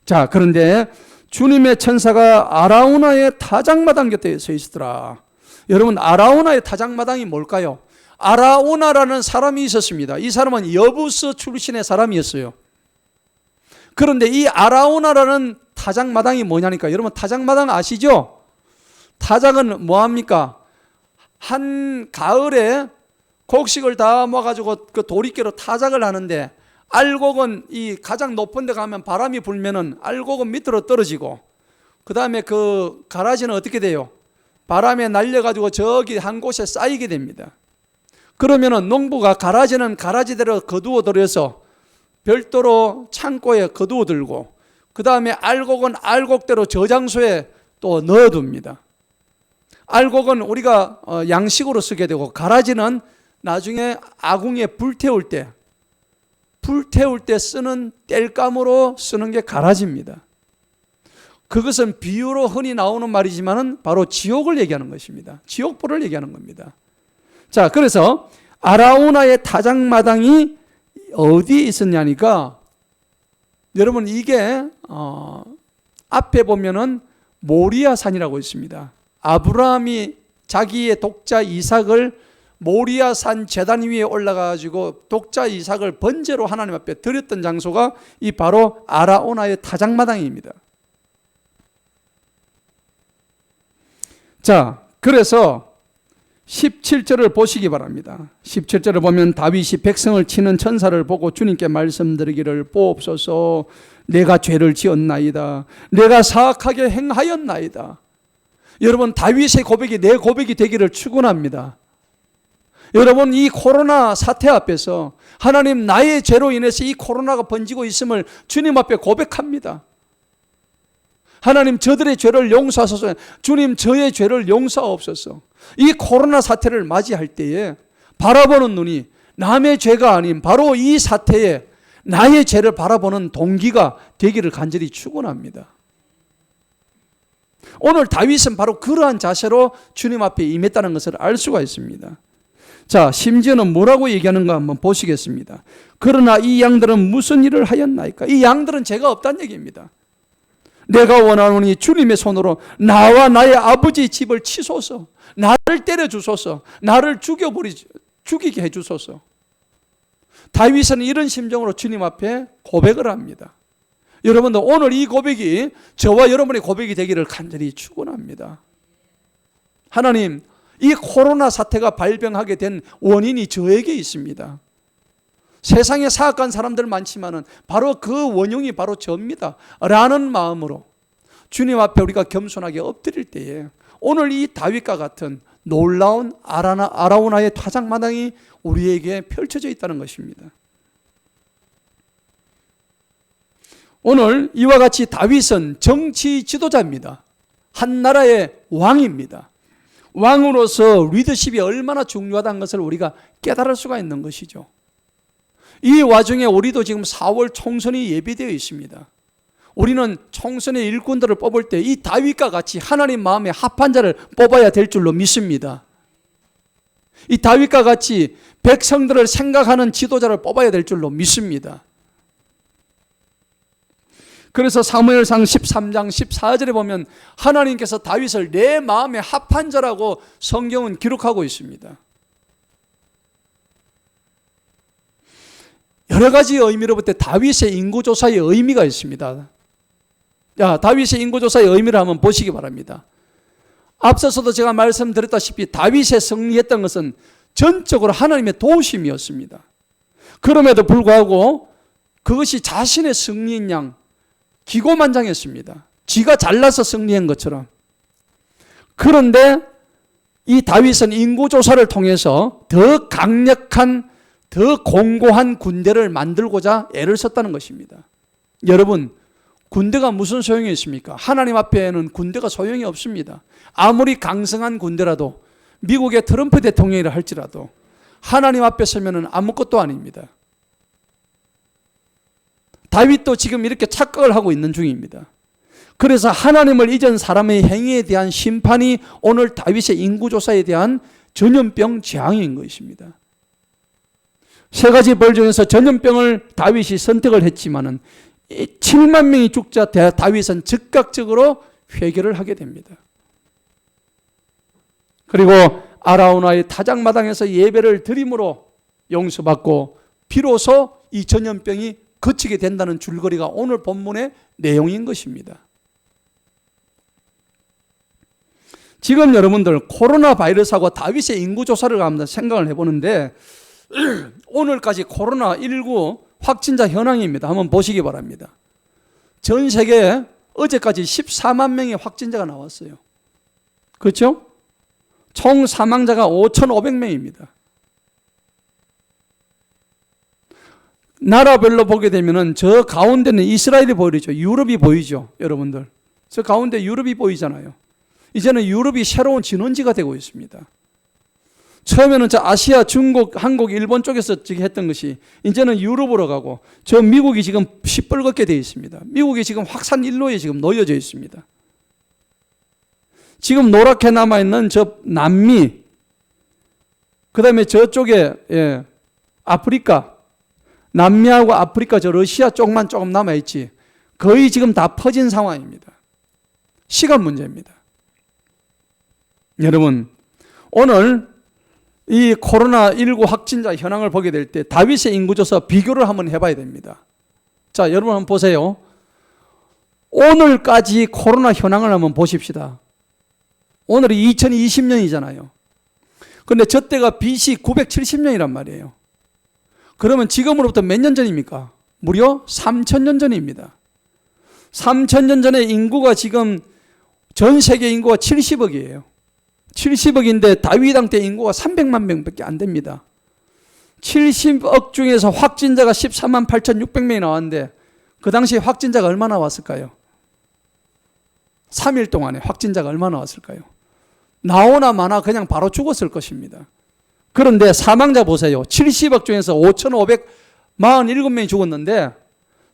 자, 그런데 주님의 천사가 아라우나의 타작마당 곁에 서 있더라. 여러분, 아라우나의 타작마당이 뭘까요? 아라우나라는 사람이 있었습니다. 이 사람은 여부스 출신의 사람이었어요. 그런데 이 아라우나라는 타작마당이 뭐냐니까. 여러분, 타작마당 아시죠? 타작은 뭐합니까? 한 가을에 곡식을 다 모아가지고 그 도리깨로 타작을 하는데 알곡은 이 가장 높은 데 가면 바람이 불면은 알곡은 밑으로 떨어지고 그 다음에 그 가라지는 어떻게 돼요? 바람에 날려가지고 저기 한 곳에 쌓이게 됩니다. 그러면은 농부가 가라지는 가라지대로 거두어 들여서 별도로 창고에 거두어 들고 그 다음에 알곡은 알곡대로 저장소에 또 넣어둡니다. 알곡은 우리가 양식으로 쓰게 되고 가라지는 나중에 아궁이에 불태울 때 쓰는 땔감으로 쓰는 게 가라지입니다. 그것은 비유로 흔히 나오는 말이지만 바로 지옥을 얘기하는 것입니다. 지옥불을 얘기하는 겁니다. 자, 그래서 아라우나의 타작마당이 어디에 있었냐니까 여러분 이게 앞에 보면은 모리아 산이라고 있습니다. 아브라함이 자기의 독자 이삭을 모리아 산 제단 위에 올라가가지고 독자 이삭을 번제로 하나님 앞에 드렸던 장소가 이 바로 아라오나의 타작마당입니다. 자, 그래서 17절을 보시기 바랍니다. 17절을 보면 다윗이 백성을 치는 천사를 보고 주님께 말씀드리기를 보옵소서. 내가 죄를 지었나이다. 내가 사악하게 행하였나이다. 여러분, 다윗의 고백이 내 고백이 되기를 축원합니다. 여러분, 이 코로나 사태 앞에서 하나님, 나의 죄로 인해서 이 코로나가 번지고 있음을 주님 앞에 고백합니다. 하나님, 저들의 죄를 용서하소서. 주님, 저의 죄를 용서하옵소서. 이 코로나 사태를 맞이할 때에 바라보는 눈이 남의 죄가 아닌 바로 이 사태에 나의 죄를 바라보는 동기가 되기를 간절히 축원합니다. 오늘 다윗은 바로 그러한 자세로 주님 앞에 임했다는 것을 알 수가 있습니다. 자, 심지어는 뭐라고 얘기하는가 한번 보시겠습니다. 그러나 이 양들은 무슨 일을 하였나이까? 이 양들은 죄가 없다는 얘기입니다. 내가 원하노니 주님의 손으로 나와 나의 아버지 집을 치소서. 나를 때려 주소서. 나를 죽이게 해 주소서. 다윗은 이런 심정으로 주님 앞에 고백을 합니다. 여러분들, 오늘 이 고백이 저와 여러분의 고백이 되기를 간절히 축원합니다. 하나님, 이 코로나 사태가 발병하게 된 원인이 저에게 있습니다. 세상에 사악한 사람들 많지만은 바로 그 원흉이 바로 저입니다. 라는 마음으로 주님 앞에 우리가 겸손하게 엎드릴 때에 오늘 이 다윗과 같은 놀라운 아라우나의 타작마당이 우리에게 펼쳐져 있다는 것입니다. 오늘 이와 같이 다윗은 정치 지도자입니다. 한 나라의 왕입니다. 왕으로서 리더십이 얼마나 중요하다는 것을 우리가 깨달을 수가 있는 것이죠. 이 와중에 우리도 지금 4월 총선이 예비되어 있습니다. 우리는 총선의 일꾼들을 뽑을 때 이 다윗과 같이 하나님 마음에 합한 자를 뽑아야 될 줄로 믿습니다. 이 다윗과 같이 백성들을 생각하는 지도자를 뽑아야 될 줄로 믿습니다. 그래서 사무엘상 13장 14절에 보면 하나님께서 다윗을 내 마음에 합한 자라고 성경은 기록하고 있습니다. 여러 가지 의미로 볼 때 다윗의 인구조사의 의미가 있습니다. 자, 다윗의 인구조사의 의미를 한번 보시기 바랍니다. 앞서서도 제가 말씀드렸다시피 다윗의 승리했던 것은 전적으로 하나님의 도우심이었습니다. 그럼에도 불구하고 그것이 자신의 승리인 양 기고만장했습니다. 지가 잘나서 승리한 것처럼. 그런데 이 다윗은 인구조사를 통해서 더 강력한, 더 공고한 군대를 만들고자 애를 썼다는 것입니다. 여러분, 군대가 무슨 소용이 있습니까? 하나님 앞에는 군대가 소용이 없습니다. 아무리 강성한 군대라도, 미국의 트럼프 대통령이라 할지라도 하나님 앞에 서면은 아무것도 아닙니다. 다윗도 지금 이렇게 착각을 하고 있는 중입니다. 그래서 하나님을 잊은 사람의 행위에 대한 심판이 오늘 다윗의 인구조사에 대한 전염병 재앙인 것입니다. 세 가지 벌 중에서 전염병을 다윗이 선택을 했지만은 7만 명이 죽자 다윗은 즉각적으로 회개를 하게 됩니다. 그리고 아라우나의 타작마당에서 예배를 드림으로 용서받고 비로소 이 전염병이 그치게 된다는 줄거리가 오늘 본문의 내용인 것입니다. 지금 여러분들 코로나 바이러스하고 다윗의 인구조사를 한번 생각을 해보는데 오늘까지 코로나19 확진자 현황입니다. 한번 보시기 바랍니다. 전 세계에 어제까지 14만 명의 확진자가 나왔어요. 그렇죠? 총 사망자가 5,500명입니다. 나라별로 보게 되면은 저 가운데는 이스라엘이 보이죠. 유럽이 보이죠. 여러분들. 저 가운데 유럽이 보이잖아요. 이제는 유럽이 새로운 진원지가 되고 있습니다. 처음에는 저 아시아, 중국, 한국, 일본 쪽에서 했던 것이 이제는 유럽으로 가고 저 미국이 지금 시뻘겋게 되어 있습니다. 미국이 지금 확산 일로에 지금 놓여져 있습니다. 지금 노랗게 남아있는 저 남미, 그 다음에 저쪽에 아프리카, 남미하고 아프리카 저 러시아 쪽만 조금 남아있지 거의 지금 다 퍼진 상황입니다. 시간 문제입니다. 여러분, 오늘 이 코로나19 확진자 현황을 보게 될 때 다윗의 인구조사 비교를 한번 해봐야 됩니다. 자, 여러분 한번 보세요. 오늘까지 코로나 현황을 한번 보십시다. 오늘이 2020년이잖아요. 그런데 저 때가 BC 970년이란 말이에요. 그러면 지금으로부터 몇 년 전입니까? 무려 3000년 전입니다. 3000년 전에 인구가 지금 전 세계 인구가 70억이에요. 70억인데 다윗 왕 때 인구가 300만 명밖에 안 됩니다. 70억 중에서 확진자가 13만 8,600명이 나왔는데 그 당시에 확진자가 얼마나 왔을까요? 3일 동안에 확진자가 얼마나 왔을까요? 나오나 마나 그냥 바로 죽었을 것입니다. 그런데 사망자 보세요. 70억 중에서 5,547명이 죽었는데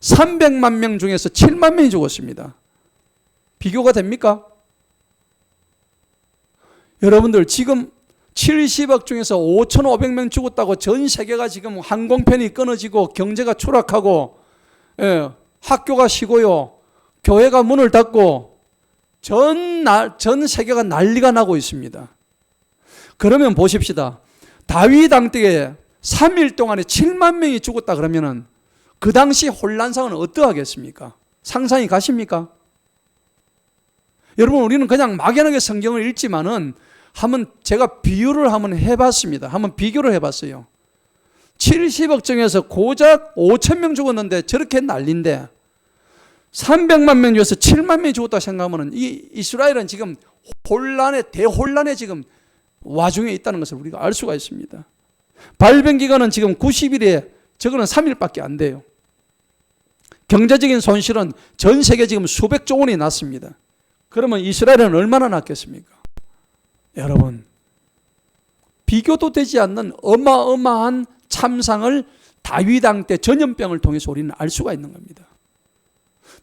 300만 명 중에서 7만 명이 죽었습니다. 비교가 됩니까? 여러분들 지금 70억 중에서 5,500명 죽었다고 전 세계가 지금 항공편이 끊어지고 경제가 추락하고 학교가 쉬고요. 교회가 문을 닫고 전 세계가 난리가 나고 있습니다. 그러면 보십시다. 다윗 왕 때에 3일 동안에 7만 명이 죽었다 그러면은 그 당시 혼란상은 어떠하겠습니까? 상상이 가십니까? 여러분, 우리는 그냥 막연하게 성경을 읽지만은 한번 제가 비유를 한번 해봤습니다. 한번 비교를 해봤어요. 70억 중에서 고작 5천 명 죽었는데 저렇게 난리인데 300만 명 중에서 7만 명이 죽었다고 생각하면 이 이스라엘은 지금 대혼란에 지금 와중에 있다는 것을 우리가 알 수가 있습니다. 발병기간은 지금 90일에 저거는 3일밖에 안 돼요. 경제적인 손실은 전 세계 지금 수백조 원이 났습니다. 그러면 이스라엘은 얼마나 났겠습니까? 여러분, 비교도 되지 않는 어마어마한 참상을 다윗 왕 때 전염병을 통해서 우리는 알 수가 있는 겁니다.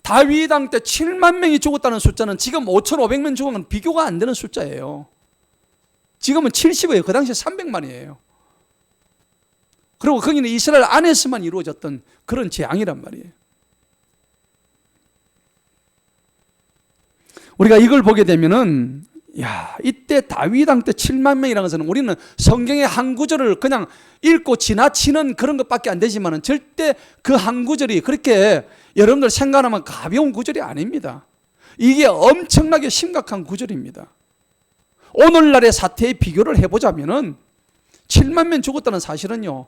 다윗 왕 때 7만 명이 죽었다는 숫자는 지금 5,500명 죽은 건 비교가 안 되는 숫자예요. 지금은 70이에요. 그 당시에 300만이에요. 그리고 거기는 이스라엘 안에서만 이루어졌던 그런 재앙이란 말이에요. 우리가 이걸 보게 되면은 이때 다윗 왕 때 7만 명이라는 것은 우리는 성경의 한 구절을 그냥 읽고 지나치는 그런 것밖에 안 되지만 절대 그 한 구절이 그렇게 여러분들 생각하면 가벼운 구절이 아닙니다. 이게 엄청나게 심각한 구절입니다. 오늘날의 사태에 비교를 해보자면은 7만 명 죽었다는 사실은요,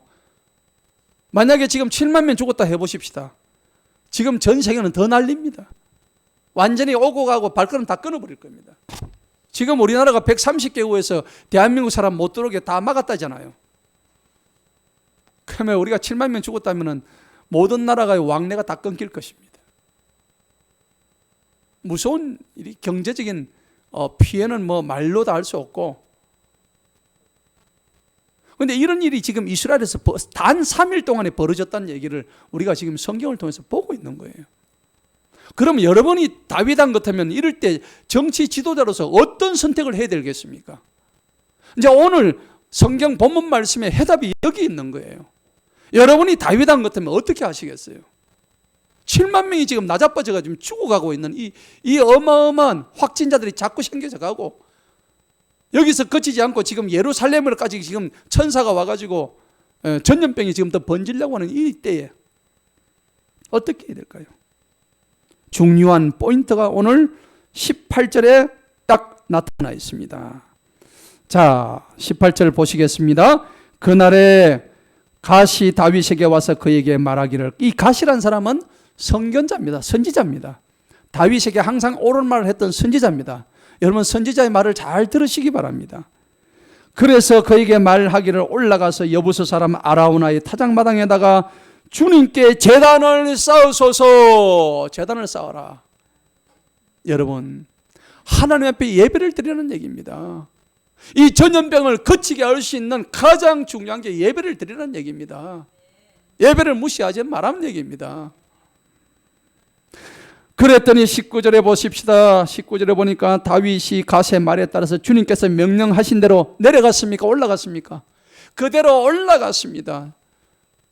만약에 지금 7만 명 죽었다 해보십시다. 지금 전 세계는 더 난립니다. 완전히 오고 가고 발걸음 다 끊어버릴 겁니다. 지금 우리나라가 130개국에서 대한민국 사람 못 들어오게 다 막았다잖아요. 그러면 우리가 7만 명 죽었다면 모든 나라가의 왕래가 다 끊길 것입니다. 무서운 경제적인 피해는 뭐 말로 다 할 수 없고, 그런데 이런 일이 지금 이스라엘에서 단 3일 동안에 벌어졌다는 얘기를 우리가 지금 성경을 통해서 보고 있는 거예요. 그럼 여러분이 다윗 왕 같으면 이럴 때 정치 지도자로서 어떤 선택을 해야 되겠습니까? 이제 오늘 성경 본문 말씀에 해답이 여기 있는 거예요. 여러분이 다윗 왕 같으면 어떻게 하시겠어요? 7만 명이 지금 나자빠져가 지금 죽어가고 있는 이 어마어마한 확진자들이 자꾸 생겨져 가고, 여기서 그치지 않고 지금 예루살렘으로까지 지금 천사가 와가지고 전염병이 지금 더 번지려고 하는 이 때에 어떻게 해야 될까요? 중요한 포인트가 오늘 18절에 딱 나타나 있습니다. 자, 18절 보시겠습니다. 그날에 갓이 다윗에게 와서 그에게 말하기를, 이 갓이란 사람은 선견자입니다. 선지자입니다. 다윗에게 항상 옳은 말을 했던 선지자입니다. 여러분, 선지자의 말을 잘 들으시기 바랍니다. 그래서 그에게 말하기를, 올라가서 여부스 사람 아라우나의 타작마당에다가 주님께 제단을 쌓으소서. 제단을 쌓아라. 여러분, 하나님 앞에 예배를 드리는 얘기입니다. 이 전염병을 거치게 할 수 있는 가장 중요한 게 예배를 드리는 얘기입니다. 예배를 무시하지 말라는 얘기입니다. 그랬더니 19절에 보십시다. 19절에 보니까 다윗이 갓의 말에 따라서 주님께서 명령하신 대로 내려갔습니까? 올라갔습니까? 그대로 올라갔습니다.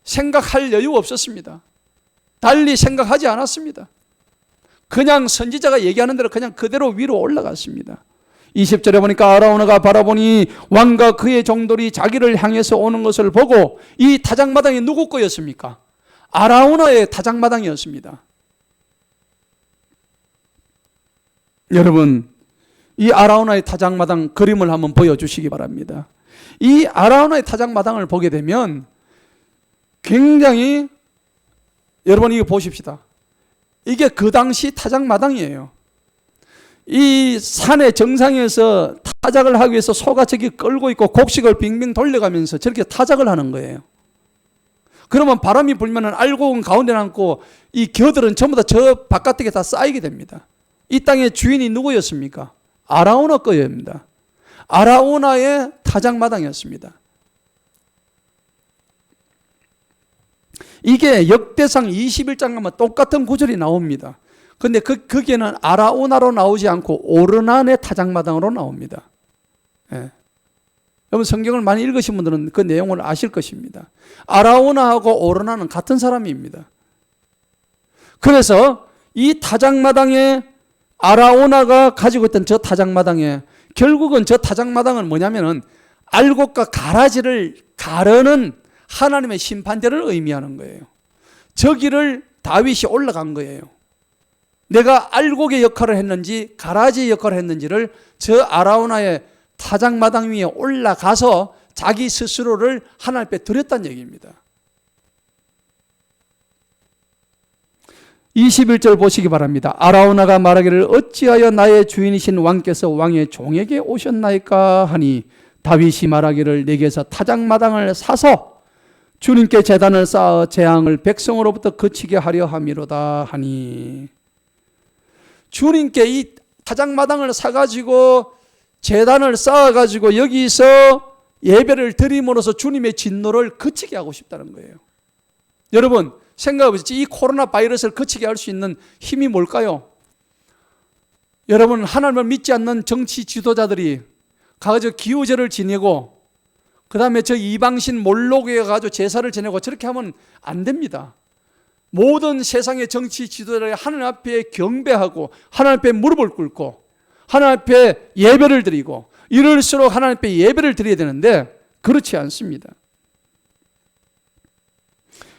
생각할 여유 없었습니다. 달리 생각하지 않았습니다. 그냥 선지자가 얘기하는 대로 그냥 그대로 위로 올라갔습니다. 20절에 보니까 아라우나가 바라보니 왕과 그의 종들이 자기를 향해서 오는 것을 보고, 이 타작마당이 누구 거였습니까? 아라우나의 타작마당이었습니다. 여러분, 이 아라우나의 타작마당 그림을 한번 보여주시기 바랍니다. 이 아라우나의 타작마당을 보게 되면 굉장히, 여러분 이거 보십시다. 이게 그 당시 타작마당이에요. 이 산의 정상에서 타작을 하기 위해서 소가 저기 끌고 있고 곡식을 빙빙 돌려가면서 저렇게 타작을 하는 거예요. 그러면 바람이 불면 알곡은 가운데 남고 이 겨들은 전부 다 저 바깥에 다 쌓이게 됩니다. 이 땅의 주인이 누구였습니까? 아라우나 거였습니다. 아라우나의 타작마당이었습니다. 이게 역대상 21장 가면 똑같은 구절이 나옵니다. 근데 거기에는 아라우나로 나오지 않고 오르난의 타작마당으로 나옵니다. 예. 여러분 성경을 많이 읽으신 분들은 그 내용을 아실 것입니다. 아라우나하고 오르난은 같은 사람입니다. 그래서 이 타작마당에 아라우나가 가지고 있던 저 타작마당에, 결국은 저 타작마당은 뭐냐면은 알곡과 가라지를 가르는 하나님의 심판대를 의미하는 거예요. 저기를 다윗이 올라간 거예요. 내가 알곡의 역할을 했는지 가라지의 역할을 했는지를 저 아라우나의 타작마당 위에 올라가서 자기 스스로를 하나님 앞에 드렸다는 얘기입니다. 21절 보시기 바랍니다. 아라우나가 말하기를 어찌하여 나의 주인이신 왕께서 왕의 종에게 오셨나이까 하니, 다윗이 말하기를 내게서 타작마당을 사서 주님께 제단을 쌓아 재앙을 백성으로부터 그치게 하려 함이로다 하니, 주님께 이 타작마당을 사가지고 제단을 쌓아가지고 여기서 예배를 드림으로써 주님의 진노를 그치게 하고 싶다는 거예요. 여러분 생각해보시죠. 이 코로나 바이러스를 그치게 할 수 있는 힘이 뭘까요? 여러분 하나님을 믿지 않는 정치 지도자들이 가가지고 기우제를 지내고 그 다음에 저 이방신 몰록에 가가지고 제사를 지내고 저렇게 하면 안 됩니다. 모든 세상의 정치 지도자들이 하나님 앞에 경배하고 하나님 앞에 무릎을 꿇고 하나님 앞에 예배를 드리고, 이럴수록 하나님 앞에 예배를 드려야 되는데 그렇지 않습니다.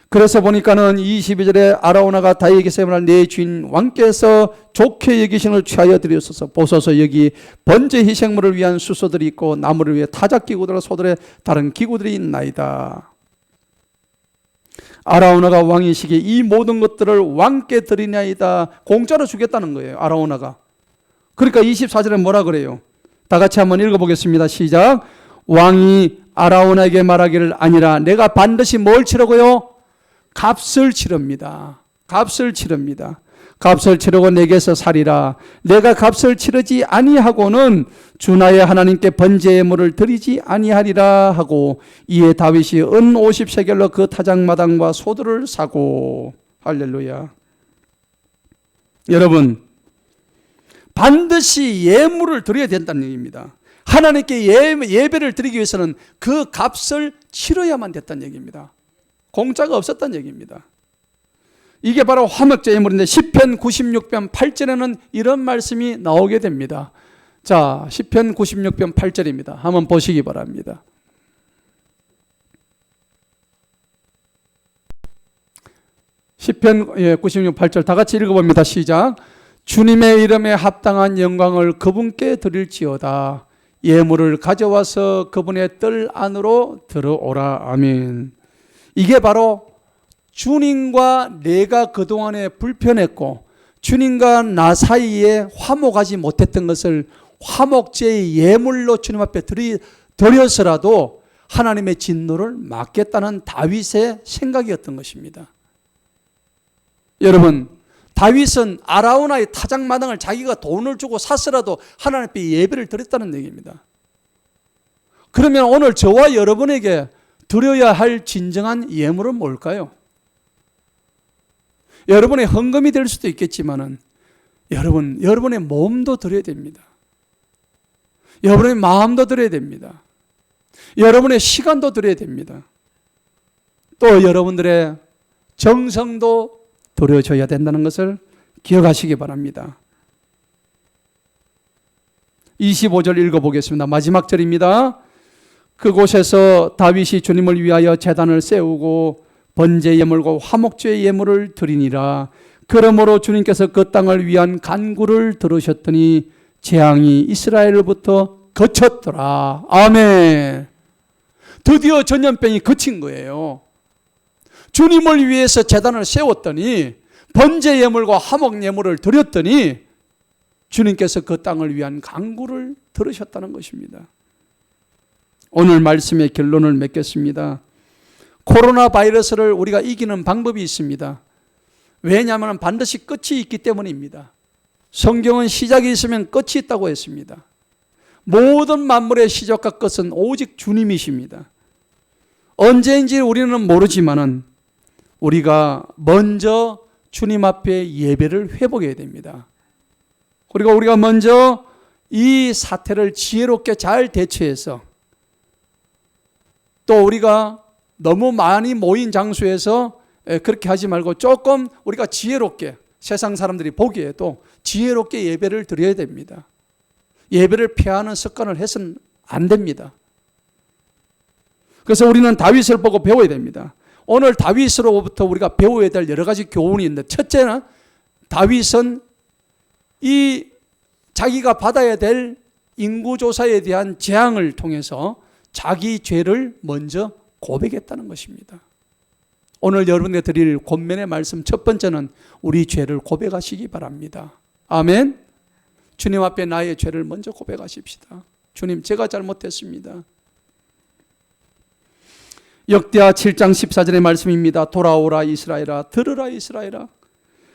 그래서 보니까는 22절에 아라우나가 다윗에게 말한 내 주인 왕께서 좋게 여기신을 취하여 드리옵소서. 보소서 여기 번제 희생물을 위한 수소들이 있고 나무를 위해 타작기구들과 소들의 다른 기구들이 있나이다. 아라우나가 왕이시기에 이 모든 것들을 왕께 드리나이다. 공짜로 주겠다는 거예요, 아라우나가. 그러니까 24절에 뭐라 그래요? 다 같이 한번 읽어보겠습니다. 시작. 왕이 아라우나에게 말하기를 아니라 내가 반드시 뭘 치르고요? 값을 치릅니다. 값을 치릅니다. 값을 치르고 내게서 살이라. 내가 값을 치르지 아니하고는 주 나의 하나님께 번제의 물을 드리지 아니하리라 하고, 이에 다윗이 은 50세겔로 그 타작마당과 소들을 사고. 할렐루야. 여러분 반드시 예물을 드려야 된다는 얘기입니다. 하나님께 예배를 드리기 위해서는 그 값을 치러야만 됐다는 얘기입니다. 공짜가 없었다는 얘기입니다. 이게 바로 화목제 예물인데 시편 96편 8절에는 이런 말씀이 나오게 됩니다. 자, 시편 96편 8절입니다. 한번 보시기 바랍니다. 시편 96편 8절 다 같이 읽어봅니다. 시작. 주님의 이름에 합당한 영광을 그분께 드릴지어다. 예물을 가져와서 그분의 뜰 안으로 들어오라. 아멘. 이게 바로 주님과 내가 그동안에 불편했고 주님과 나 사이에 화목하지 못했던 것을 화목제의 예물로 주님 앞에 드려서라도 하나님의 진노를 막겠다는 다윗의 생각이었던 것입니다. 여러분 다윗은 아라우나의 타작마당을 자기가 돈을 주고 샀으라도 하나님 앞에 예배를 드렸다는 얘기입니다. 그러면 오늘 저와 여러분에게 드려야 할 진정한 예물은 뭘까요? 여러분의 헌금이 될 수도 있겠지만은 여러분의 몸도 드려야 됩니다. 여러분의 마음도 드려야 됩니다. 여러분의 시간도 드려야 됩니다. 또 여러분들의 정성도 드려줘야 된다는 것을 기억하시기 바랍니다. 25절 읽어보겠습니다. 마지막 절입니다. 그곳에서 다윗이 주님을 위하여 제단을 세우고 번제 예물과 화목제 예물을 드리니라. 그러므로 주님께서 그 땅을 위한 간구를 들으셨더니 재앙이 이스라엘로부터 그쳤더라. 아멘. 드디어 전염병이 그친 거예요. 주님을 위해서 제단을 세웠더니 번제 예물과 화목 예물을 드렸더니 주님께서 그 땅을 위한 간구를 들으셨다는 것입니다. 오늘 말씀의 결론을 맺겠습니다. 코로나 바이러스를 우리가 이기는 방법이 있습니다. 왜냐하면 반드시 끝이 있기 때문입니다. 성경은 시작이 있으면 끝이 있다고 했습니다. 모든 만물의 시작과 끝은 오직 주님이십니다. 언제인지 우리는 모르지만은 우리가 먼저 주님 앞에 예배를 회복해야 됩니다. 그리고 우리가 먼저 이 사태를 지혜롭게 잘 대처해서 또 우리가 너무 많이 모인 장소에서 그렇게 하지 말고 조금 우리가 지혜롭게 세상 사람들이 보기에도 지혜롭게 예배를 드려야 됩니다. 예배를 피하는 습관을 해서는 안 됩니다. 그래서 우리는 다윗을 보고 배워야 됩니다. 오늘 다윗으로부터 우리가 배워야 될 여러 가지 교훈이 있는데, 첫째는 다윗은 이 자기가 받아야 될 인구조사에 대한 재앙을 통해서 자기 죄를 먼저 고백했다는 것입니다. 오늘 여러분께 드릴 권면의 말씀 첫 번째는 우리 죄를 고백하시기 바랍니다. 아멘. 주님 앞에 나의 죄를 먼저 고백하십시다. 주님, 제가 잘못했습니다. 역대하 7장 14절의 말씀입니다. 돌아오라 이스라엘아, 들으라 이스라엘아.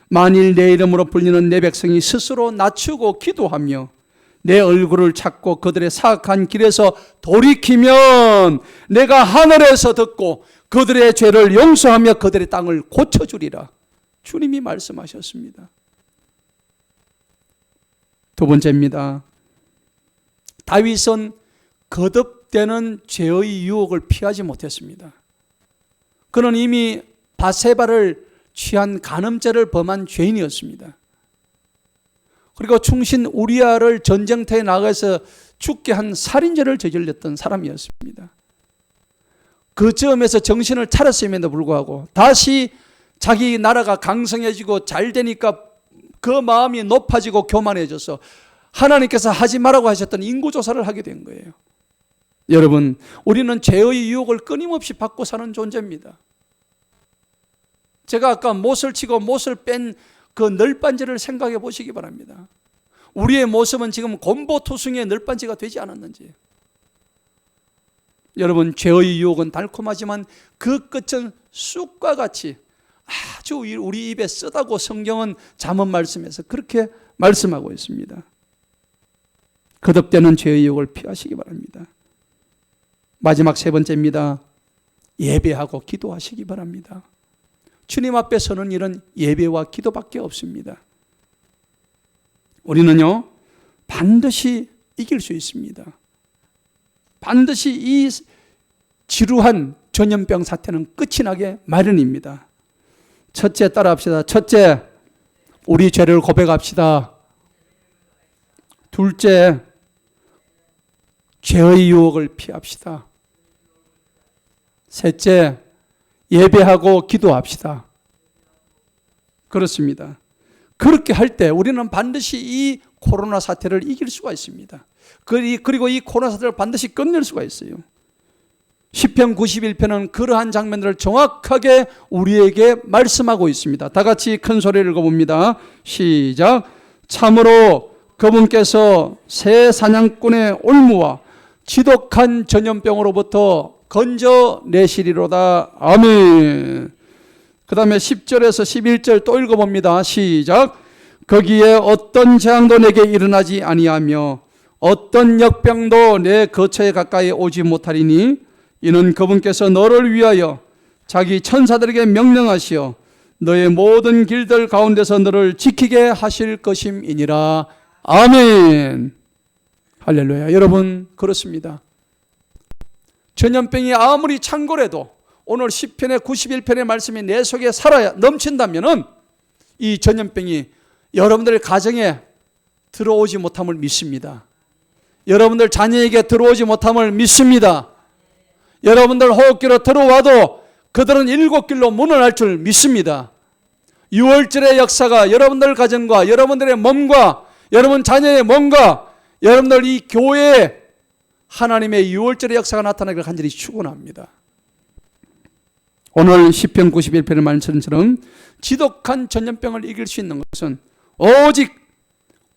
만일 내 이름으로 불리는 내 백성이 스스로 낮추고 기도하며 내 얼굴을 찾고 그들의 사악한 길에서 돌이키면 내가 하늘에서 듣고 그들의 죄를 용서하며 그들의 땅을 고쳐주리라. 주님이 말씀하셨습니다. 두 번째입니다. 다윗은 거듭되는 죄의 유혹을 피하지 못했습니다. 그는 이미 바세바를 취한 간음죄를 범한 죄인이었습니다. 그리고 충신 우리아를 전쟁터에 나가서 죽게 한 살인죄를 저질렀던 사람이었습니다. 그 점에서 정신을 차렸음에도 불구하고 다시 자기 나라가 강성해지고 잘 되니까 그 마음이 높아지고 교만해져서 하나님께서 하지 말라고 하셨던 인구조사를 하게 된 거예요. 여러분, 우리는 죄의 유혹을 끊임없이 받고 사는 존재입니다. 제가 아까 못을 치고 못을 뺀 그 널빤지를 생각해 보시기 바랍니다. 우리의 모습은 지금 곰보투승의 널빤지가 되지 않았는지. 여러분, 죄의 유혹은 달콤하지만 그 끝은 쑥과 같이 아주 우리 입에 쓰다고 성경은 잠언 말씀에서 그렇게 말씀하고 있습니다. 거듭되는 죄의 유혹을 피하시기 바랍니다. 마지막 세 번째입니다. 예배하고 기도하시기 바랍니다. 주님 앞에 서는 일은 예배와 기도밖에 없습니다. 우리는요, 반드시 이길 수 있습니다. 반드시 이 지루한 전염병 사태는 끝이 나게 마련입니다. 첫째, 따라합시다. 첫째, 우리 죄를 고백합시다. 둘째, 죄의 유혹을 피합시다. 셋째, 예배하고 기도합시다. 그렇습니다. 그렇게 할 때 우리는 반드시 이 코로나 사태를 이길 수가 있습니다. 그리고 이 코로나 사태를 반드시 끝낼 수가 있어요. 시편 91편은 그러한 장면들을 정확하게 우리에게 말씀하고 있습니다. 다 같이 큰 소리를 읽어봅니다. 시작. 참으로 그분께서 새 사냥꾼의 올무와 지독한 전염병으로부터 건져내시리로다. 아멘. 그 다음에 10절에서 11절 또 읽어봅니다. 시작. 거기에 어떤 재앙도 내게 일어나지 아니하며 어떤 역병도 내 거처에 가까이 오지 못하리니 이는 그분께서 너를 위하여 자기 천사들에게 명령하시어 너의 모든 길들 가운데서 너를 지키게 하실 것임이니라. 아멘. 할렐루야. 여러분, 그렇습니다. 전염병이 아무리 창궐해도 오늘 시편의 91편의 말씀이 내 속에 살아야 넘친다면은 이 전염병이 여러분들 가정에 들어오지 못함을 믿습니다. 여러분들 자녀에게 들어오지 못함을 믿습니다. 여러분들 호흡기로 들어와도 그들은 일곱 길로 문을 줄 믿습니다. 6월절의 역사가 여러분들 가정과 여러분들의 몸과 여러분 자녀의 몸과 여러분들 이 교회에 하나님의 6월절의 역사가 나타나기를 간절히 축원합니다. 오늘 시편 91편의 말씀처럼 지독한 전염병을 이길 수 있는 것은 오직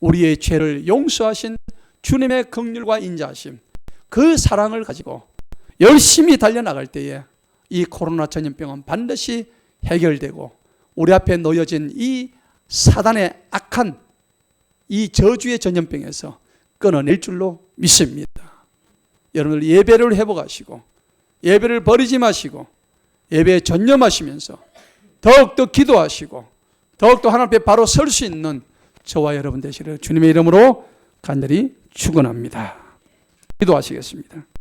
우리의 죄를 용서하신 주님의 긍휼과 인자하심, 그 사랑을 가지고 열심히 달려나갈 때에 이 코로나 전염병은 반드시 해결되고 우리 앞에 놓여진 이 사단의 악한 이 저주의 전염병에서 끊어낼 줄로 믿습니다. 여러분들 예배를 회복하시고 예배를 버리지 마시고 예배에 전념하시면서 더욱더 기도하시고 더욱더 하나님 앞에 바로 설 수 있는 저와 여러분 되시기를 주님의 이름으로 간절히 축원합니다. 기도하시겠습니다.